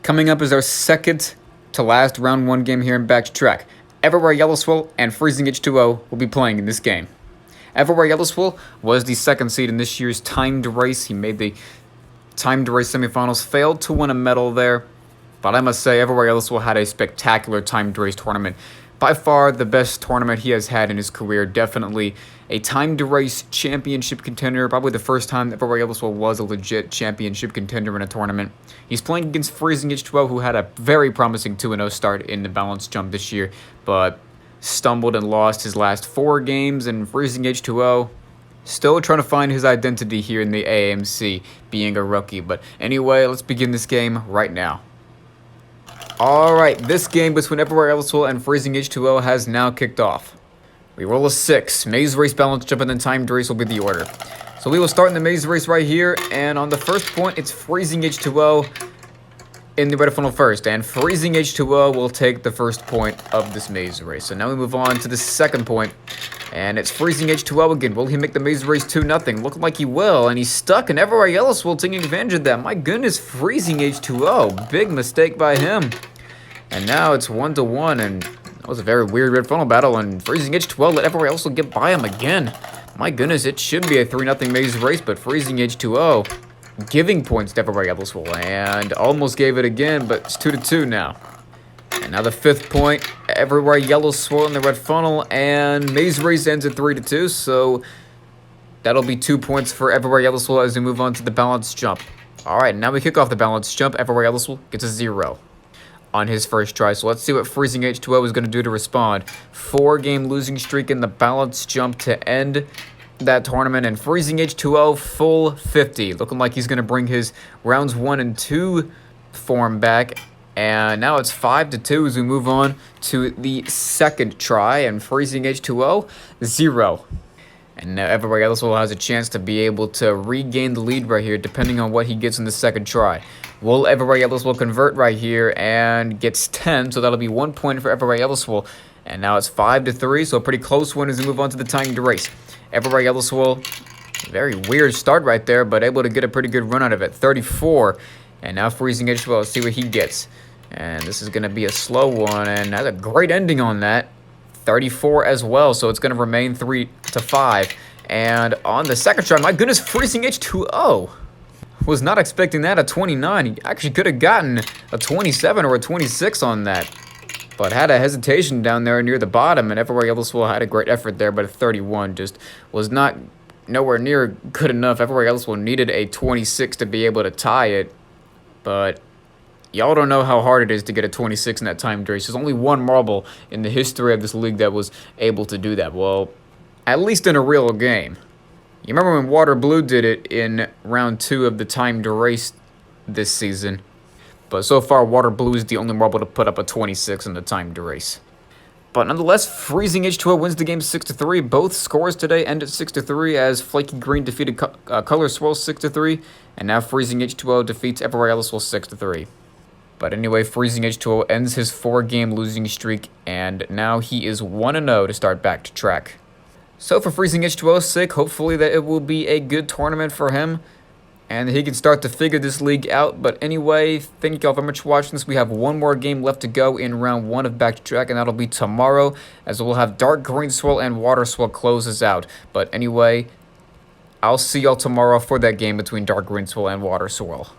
Coming up is our second to last round 1 game here in Back to Track. Everywhere Yellow Swirl and Freezing H2O will be playing in this game. Everywhere Yellow Swirl was the second seed in this year's timed race. He made the timed race semifinals, failed to win a medal there. But I must say, Everywhere Yellow Swirl had a spectacular timed race tournament. By far the best tournament he has had in his career. Definitely a timed race championship contender. Probably the first time Everywhere Yellow Swirl was a legit championship contender in a tournament. He's playing against Freezing H2O, who had a very promising 2-0 start in the balance jump this year, but stumbled and lost his last 4 games, and Freezing H2O still trying to find his identity here in the AMC, being a rookie. But anyway, let's begin this game right now. Alright, this game between Everywhere Yellow Swirl and Freezing H2O has now kicked off. We roll a 6. Maze race, balance jump, and then timed race will be the order. So we will start in the maze race right here, and on the first point, it's Freezing H2O in the red funnel first, and Freezing H2O will take the first point of this maze race. So now we move on to the second point, and it's Freezing H2O again. Will he make the maze race 2-0? Looking like he will, and he's stuck, and Everywhere Yellow Swirl taking advantage of that. My goodness, Freezing H2O. Big mistake by him. And now it's 1-1, and that was a very weird red funnel battle, and Freezing H2O let Everywhere Yellow Swirl get by him again. My goodness, it should be a 3-0 maze race, but Freezing H2O giving points to Everywhere Yellow Swirl, and almost gave it again, but it's 2-2 now. And now the 5th point, Everywhere Yellow Swirl in the red funnel, and maze race ends at 3-2, so that'll be 2 points for Everywhere Yellow Swirl as we move on to the balance jump. Alright, now we kick off the balance jump. Everywhere Yellow Swirl gets a 0 on his first try. So let's see what Freezing H2O is going to do to respond. 4-game losing streak in the balance jump to end that tournament, and Freezing H2O full 50. Looking like he's going to bring his rounds 1 and 2 form back. And now it's 5-2 as we move on to the second try, and Freezing H2O 0. And now Everywhere Yellow Swirl has a chance to be able to regain the lead right here, depending on what he gets in the second try. Will Everywhere Yellow Swirl convert right here and gets 10, so that'll be 1 point for Everywhere Yellow Swirl. And now it's 5-3, so a pretty close one as we move on to the timed race. Everywhere Yellow Swirl, very weird start right there, but able to get a pretty good run out of it. 34, and now Freezing H2O, let's see what he gets. And this is going to be a slow one, and that's a great ending on that. 34 as well, so it's going to remain 3-5. And on the second try, my goodness, Freezing H2O. Was not expecting that, a 29. He actually could have gotten a 27 or a 26 on that. But had a hesitation down there near the bottom, and Everywhere Yellow Swirl had a great effort there, but a 31 just was not nowhere near good enough. Everywhere Yellow Swirl needed a 26 to be able to tie it. But y'all don't know how hard it is to get a 26 in that timed race. There's only one marble in the history of this league that was able to do that. Well, at least in a real game. You remember when Water Blue did it in round 2 of the timed race this season? But so far, Water Blue is the only marble to put up a 26 in the timed race. But nonetheless, Freezing H2O wins the game 6-3. Both scores today end at 6-3 as Flaky Green defeated Color Swirl 6-3. And now Freezing H2O defeats Everywhere Yellow Swirl 6-3. But anyway, Freezing H2O ends his 4-game losing streak, and now he is 1-0 to start Back to Track. So for Freezing H2O's sake, hopefully that it will be a good tournament for him, and he can start to figure this league out. But anyway, thank you all very much for watching this. We have one more game left to go in round 1 of Back to Track, and that'll be tomorrow, as we'll have Dark Green Swirl and Water Swirl close us out. But anyway, I'll see y'all tomorrow for that game between Dark Green Swirl and Water Swirl.